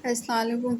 अस्सलाम वालेकुम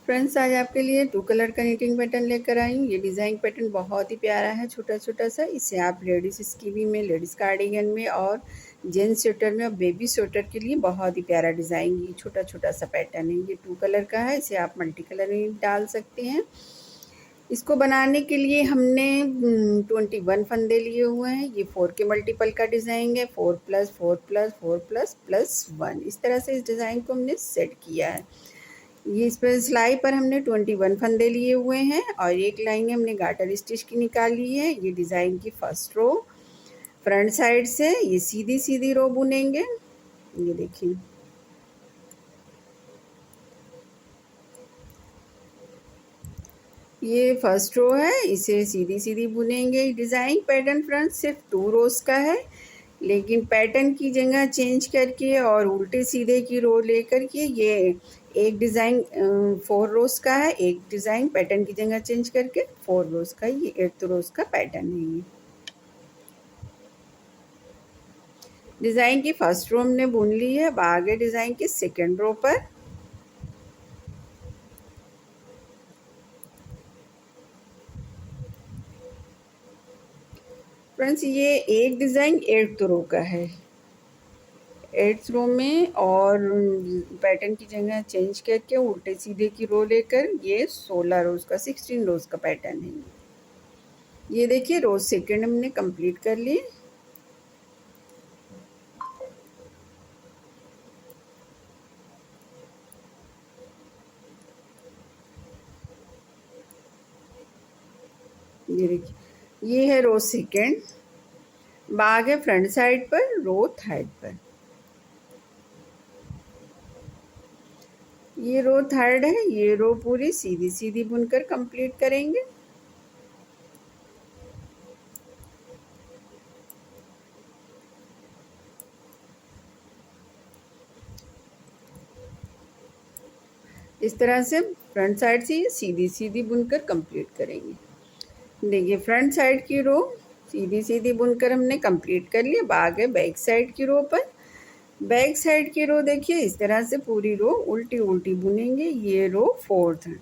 फ्रेंड्स, आज आपके लिए 2 कलर का नीटिंग पैटर्न लेकर आई हूँ। ये डिज़ाइन पैटर्न बहुत ही प्यारा है, छोटा-छोटा सा। इसे आप लेडीज़ स्कीवी में, लेडीज़ कार्डिगन में और जेंट्स स्वेटर में और बेबी स्वेटर के लिए बहुत ही प्यारा डिज़ाइन, ये छोटा-छोटा सा पैटर्न है। ये 2 कलर का है, इसे आप मल्टी कलर में भी डाल सकते हैं। इसको बनाने के लिए हमने 21 फंदे लिए हुए हैं। ये 4 के मल्टीपल का डिज़ाइन है, 4 प्लस 4 प्लस 4 प्लस प्लस 1, इस तरह से इस डिज़ाइन को हमने सेट किया है। ये इस पर सिलाई पर हमने 21 फंदे लिए हुए हैं और एक लाइन हमने गार्टर स्टिच की निकाली है। ये डिज़ाइन की फर्स्ट रो फ्रंट साइड से ये सीधी सीधी रो बुनेंगे। ये देखिए, ये फर्स्ट रो है, इसे सीधी सीधी बुनेंगे। डिज़ाइन पैटर्न फ्रंट सिर्फ 2 रोज का है, लेकिन पैटर्न की जगह चेंज करके और उल्टे सीधे की रो लेकर के ये एक डिज़ाइन 4 रोज का है, एक डिज़ाइन पैटर्न की जगह चेंज करके 4 रोज का, ये 8th रोज का पैटर्न है। ये डिज़ाइन की फर्स्ट रो हमने बुन ली है। अब आगे डिज़ाइन की सेकेंड रो पर फ्रेंड्स, ये एक डिज़ाइन 8th रो का है। 8th रो में और पैटर्न की जगह चेंज करके उल्टे सीधे की रो लेकर ये 16 रोज का, 16 रोज का पैटर्न है। ये देखिए, रोज सेकेंड हमने कंप्लीट कर ली। ये देखिए, ये है रो सेकेंड। बाग है फ्रंट साइड पर, रो थर्ड पर। ये रो थर्ड है, ये रो पूरी सीधी सीधी बुनकर कंप्लीट करेंगे। इस तरह से फ्रंट साइड से ये सीधी सीधी बुनकर कंप्लीट करेंगे। देखिए, फ्रंट साइड की रो सीधी सीधी बुनकर हमने कंप्लीट कर लिया। बाग है बैक साइड की रो पर। बैक साइड की रो देखिए, इस तरह से पूरी रो उल्टी उल्टी बुनेंगे। ये रो फोर्थ है,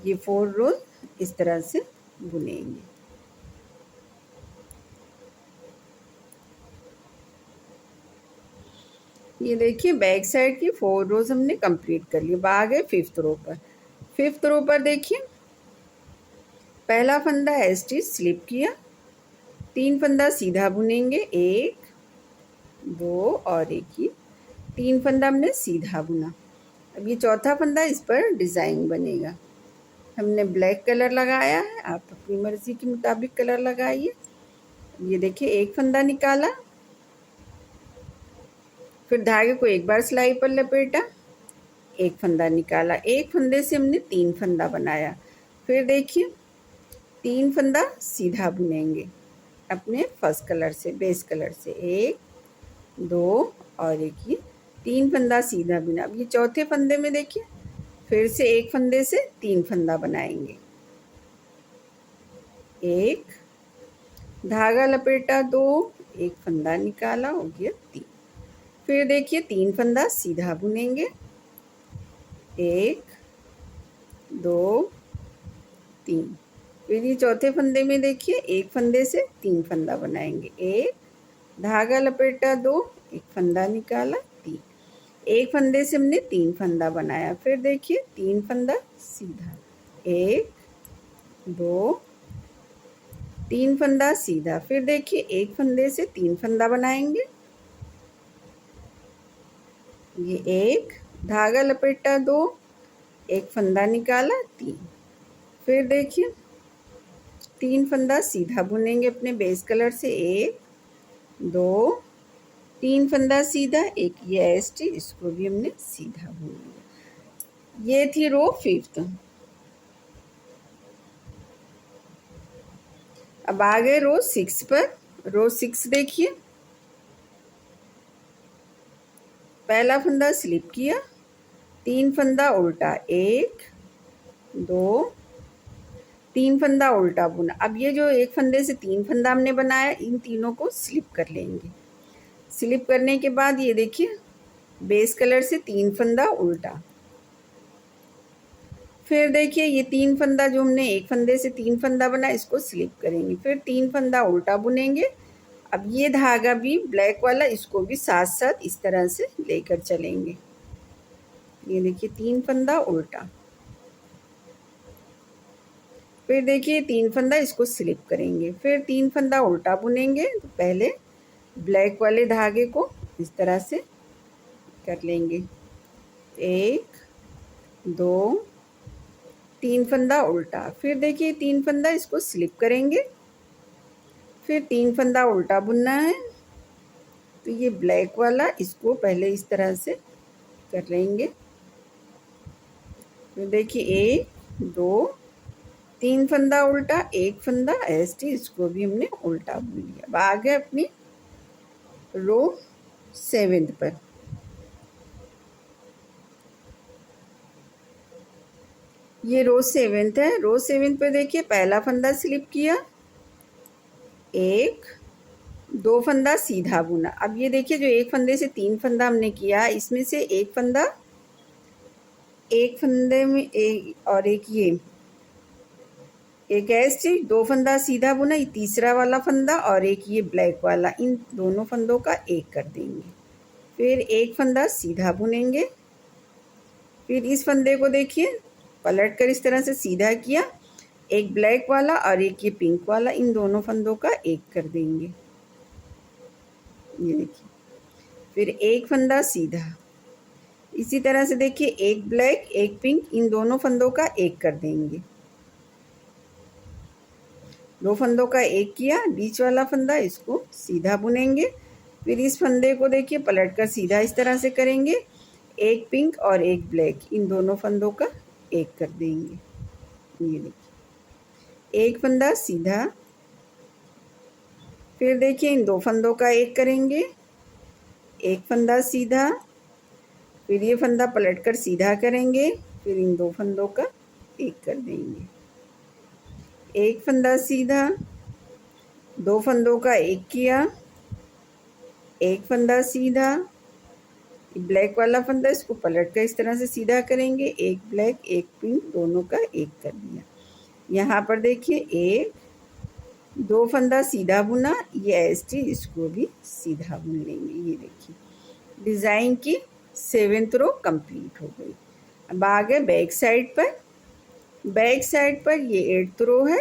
ये 4 रो इस तरह से बुनेंगे। ये देखिए, बैक साइड की 4 रोज हमने कंप्लीट कर ली। बाग है 5th रो पर। 5th रो पर देखिए, पहला फंदा स्टिच स्लिप किया, 3 फंदा सीधा बुनेंगे, 1 2 और एक ही 3 फंदा हमने सीधा बुना। अब ये चौथा फंदा, इस पर डिज़ाइन बनेगा। हमने ब्लैक कलर लगाया है, आप अपनी मर्जी के मुताबिक कलर लगाइए। ये देखिए, एक फंदा निकाला, फिर धागे को एक बार सिलाई पर लपेटा, एक फंदा निकाला, एक फंदे से हमने 3 फंदा बनाया। फिर देखिए, 3 फंदा सीधा बुनेंगे अपने फर्स्ट कलर से, बेस कलर से, 1 2 और एक ही 3 फंदा सीधा बुना। अब ये चौथे फंदे में देखिए, फिर से एक फंदे से 3 फंदा बनाएंगे। एक धागा लपेटा, 2 एक फंदा निकाला, हो गया 3। फिर देखिए, 3 फंदा सीधा बुनेंगे, 1 2 3। फिर ये चौथे फंदे में देखिए, एक फंदे से 3 फंदा बनाएंगे। एक धागा लपेटा, 2 एक फंदा निकाला, 3। एक फंदे से हमने 3 फंदा बनाया। फिर देखिए, 3 फंदा सीधा, 1 2 3 फंदा सीधा। फिर देखिए, एक फंदे से 3 फंदा बनाएंगे। ये एक धागा लपेटा, 2 एक फंदा निकाला, 3। फिर देखिए, 3 फंदा सीधा बुनेंगे अपने बेस कलर से, 1 2 3 फंदा सीधा, एक ये स्टिच, इसको भी हमने सीधा बुन लिया। ये थी रो 5th। अब आ गए रो 6 पर। रो 6 देखिए, पहला फंदा स्लिप किया, 3 फंदा उल्टा, 1 2 3 फंदा उल्टा बुना। अब ये जो एक फंदे से 3 फंदा हमने बनाया, इन तीनों को स्लिप कर लेंगे। स्लिप करने के बाद ये देखिए, बेस कलर से 3 फंदा उल्टा। फिर देखिए ये 3 फंदा जो हमने एक फंदे से 3 फंदा बना, इसको स्लिप करेंगे, फिर 3 फंदा उल्टा बुनेंगे। अब ये धागा भी ब्लैक वाला, इसको भी साथ साथ इस तरह से लेकर चलेंगे। ये देखिए 3 फंदा उल्टा, फिर देखिए 3 फंदा इसको स्लिप करेंगे, फिर 3 फंदा उल्टा बुनेंगे। तो पहले ब्लैक वाले धागे को इस तरह से कर लेंगे, 1 2 3 फंदा उल्टा, फिर देखिए 3 फंदा इसको स्लिप करेंगे, फिर 3 फंदा उल्टा बुनना है। तो ये ब्लैक वाला इसको पहले इस तरह से कर लेंगे। तो देखिए 1 2 3 फंदा उल्टा, 1 फंदा ऐसे, इसको भी हमने उल्टा बुन लिया। अब आ गए अपनी रो 7 पर। ये रो 7 है। रो 7 पर देखिए पहला फंदा स्लिप किया, 1 2 फंदा सीधा बुना। अब ये देखिए जो एक फंदे से 3 फंदा हमने किया, इसमें से एक फंदा, एक फंदे में एक और एक ये एक ऐसे 2 फंदा सीधा बुना, ये तीसरा वाला फंदा और एक ये ब्लैक वाला, इन दोनों फंदों का एक कर देंगे। फिर एक फंदा सीधा बुनेंगे, फिर इस फंदे को देखिए पलट कर इस तरह से सीधा किया, एक ब्लैक वाला और एक ये पिंक वाला, इन दोनों फंदों का एक कर देंगे। ये देखिए, फिर एक फंदा सीधा, इसी तरह से देखिए एक ब्लैक एक पिंक, इन दोनों फंदों का एक कर देंगे। 2 फंदों का एक किया, बीच वाला फंदा इसको सीधा बुनेंगे, फिर इस फंदे को देखिए पलट कर सीधा इस तरह से करेंगे, एक पिंक और एक ब्लैक, इन दोनों फंदों का एक कर देंगे। ये देखिए एक फंदा सीधा, फिर देखिए इन 2 फंदों का एक करेंगे, एक फंदा सीधा, फिर ये फंदा पलट कर सीधा करेंगे, फिर इन 2 फंदों का एक कर देंगे, एक फंदा सीधा, 2 फंदों का एक किया, एक फंदा सीधा, ब्लैक वाला फंदा इसको पलट कर इस तरह से सीधा करेंगे, एक ब्लैक एक पिंक, दोनों का एक कर दिया। यहाँ पर देखिए 1 2 फंदा सीधा बुना, ये ऐसे इसको भी सीधा बुन लेंगे। ये देखिए डिज़ाइन की 7th रो कंप्लीट हो गई। अब आ गए बैक साइड पर। बैक साइड पर ये 8th रो है।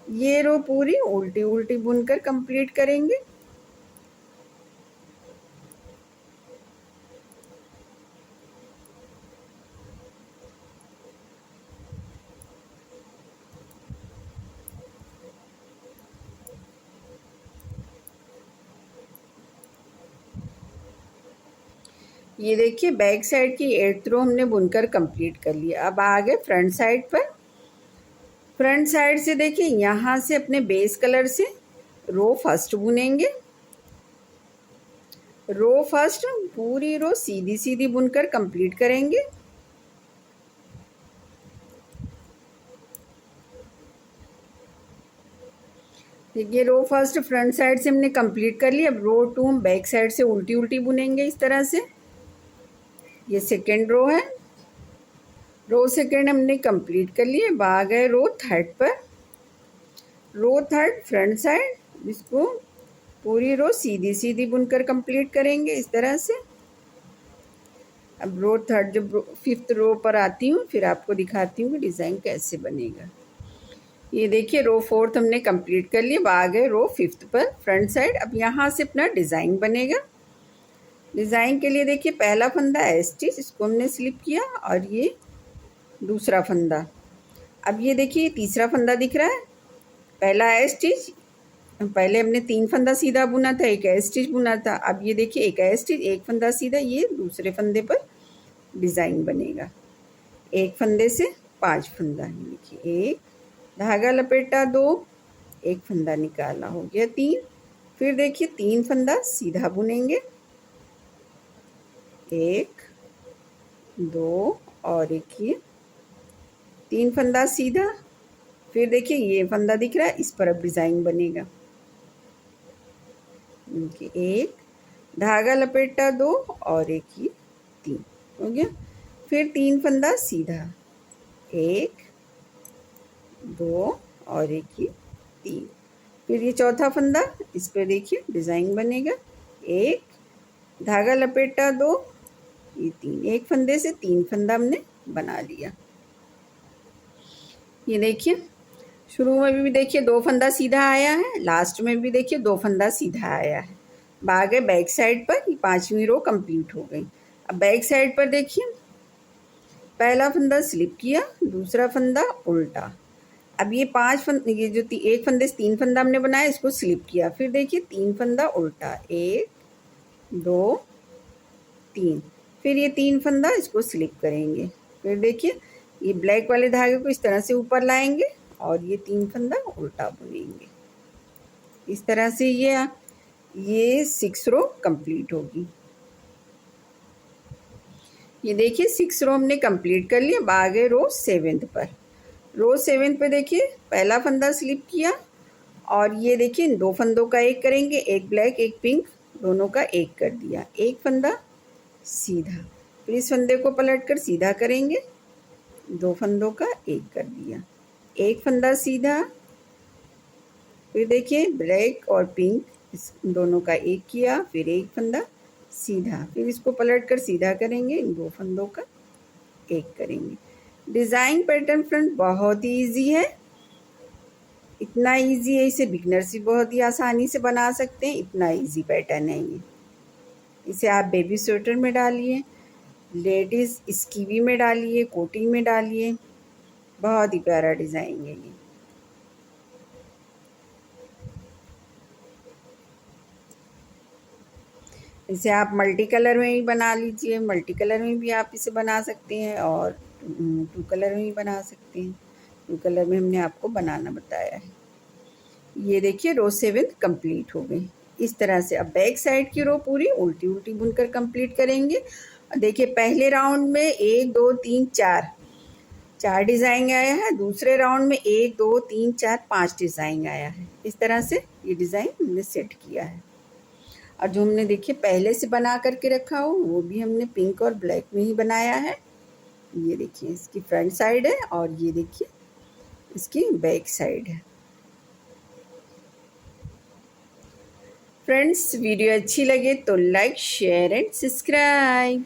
ये रो पूरी उल्टी उल्टी बुनकर कंप्लीट करेंगे। ये देखिए बैक साइड की 8th रो हमने बुनकर कंप्लीट कर लिया। अब आ गए फ्रंट साइड पर। फ्रंट साइड से देखिए यहाँ से अपने बेस कलर से रो फर्स्ट बुनेंगे। रो फर्स्ट पूरी रो सीधी सीधी बुनकर कंप्लीट करेंगे। देखिए रो फर्स्ट फ्रंट साइड से हमने कंप्लीट कर लिया। अब रो 2 हम बैक साइड से उल्टी उल्टी बुनेंगे इस तरह से। ये सेकेंड रो है। रो सेकेंड हमने कंप्लीट कर लिए। अब आ गए रो 3rd पर। रो 3rd फ्रंट साइड, इसको पूरी रो सीधी सीधी बुनकर कंप्लीट करेंगे इस तरह से। अब रो 3rd जब 5th रो पर आती हूँ फिर आपको दिखाती हूँ कि डिज़ाइन कैसे बनेगा। ये देखिए रो 4th हमने कंप्लीट कर लिया। अब आ गए रो 5th पर फ्रंट साइड। अब यहाँ से अपना डिज़ाइन बनेगा। डिज़ाइन के लिए देखिए पहला फंदा है स्टिच, इसको हमने स्लिप किया और ये दूसरा फंदा। अब ये देखिए तीसरा फंदा दिख रहा है, पहला है स्टिच, पहले हमने 3 फंदा सीधा बुना था, एक है स्टिच बुना था। अब ये देखिए एक है स्टिच एक फंदा सीधा, ये दूसरे फंदे पर डिज़ाइन बनेगा। एक फंदे से 5 फंदा, देखिए 1 धागा लपेटा, 2 एक फंदा निकाला, हो गया 3। फिर देखिए 3 फंदा सीधा बुनेंगे, 1 2 और एक ये 3 फंदा सीधा। फिर देखिए ये फंदा दिख रहा है, इस पर अब डिज़ाइन बनेगा। 1 धागा लपेटा 2 और एक ही 3 हो गया। फिर 3 फंदा सीधा, 1 2 और एक ही 3। फिर ये चौथा फंदा, इस पे देखिए डिज़ाइन बनेगा, 1 धागा लपेटा 2 ये 3, एक फंदे से 3 फंदा हमने बना लिया। ये देखिए शुरू में भी देखिए 2 फंदा सीधा आया है, लास्ट में भी देखिए 2 फंदा सीधा आया है। आगे बैक साइड पर ये 5वीं रो कंप्लीट हो गई। अब बैक साइड पर देखिए पहला फंदा स्लिप किया, दूसरा फंदा उल्टा। अब ये 5 ये जो एक फंदे से 3 फंदा हमने बनाया इसको स्लिप किया, फिर देखिए 3 फंदा उल्टा, 1 2 3। फिर ये 3 फंदा इसको स्लिप करेंगे। फिर देखिए ये ब्लैक वाले धागे को इस तरह से ऊपर लाएंगे और ये 3 फंदा उल्टा बुनेंगे। इस तरह से ये 6 रो कंप्लीट होगी। ये देखिए 6 रो हमने कंप्लीट कर लिया। अब आगे रो 7th पर, रो 7th पे देखिए पहला फंदा स्लिप किया और ये देखिए इन 2 फंदों का एक करेंगे, एक ब्लैक एक पिंक, दोनों का एक कर दिया, एक फंदा सीधा। फिर इस फंदे को पलट कर सीधा करेंगे, 2 फंदों का एक कर दिया, एक फंदा सीधा। फिर देखिए ब्लैक और पिंक इस दोनों का एक किया, फिर एक फंदा सीधा। फिर इसको पलट कर सीधा करेंगे, इन 2 फंदों का एक करेंगे। डिज़ाइन पैटर्न फ्रेंड बहुत ही ईजी है, इतना ईजी है इसे बिगनर्स भी बहुत ही आसानी से बना सकते हैं, इतना ईजी पैटर्न है ये। इसे आप बेबी स्वेटर में डालिए, लेडीज़ स्कीवी में डालिए, कोटी में डालिए, बहुत ही प्यारा डिज़ाइन है ये। इसे आप मल्टी कलर में भी बना लीजिए, मल्टी कलर में भी आप इसे बना सकते हैं और 2 कलर में भी बना सकते हैं। 2 कलर में हमने आपको बनाना बताया है। ये देखिए रो 7 कंप्लीट हो गई। इस तरह से अब बैक साइड की रो पूरी उल्टी उल्टी बुनकर कंप्लीट करेंगे। देखिए पहले राउंड में 1 2 3 4 डिज़ाइन आया है, दूसरे राउंड में 1 2 3 4 5 डिज़ाइन आया है। इस तरह से ये डिज़ाइन हमने सेट किया है। और जो हमने देखिए पहले से बना करके रखा हो वो भी हमने पिंक और ब्लैक में ही बनाया है। ये देखिए इसकी फ्रंट साइड है और ये देखिए इसकी बैक साइड है। फ्रेंड्स वीडियो अच्छी लगे तो लाइक शेयर एंड सब्सक्राइब।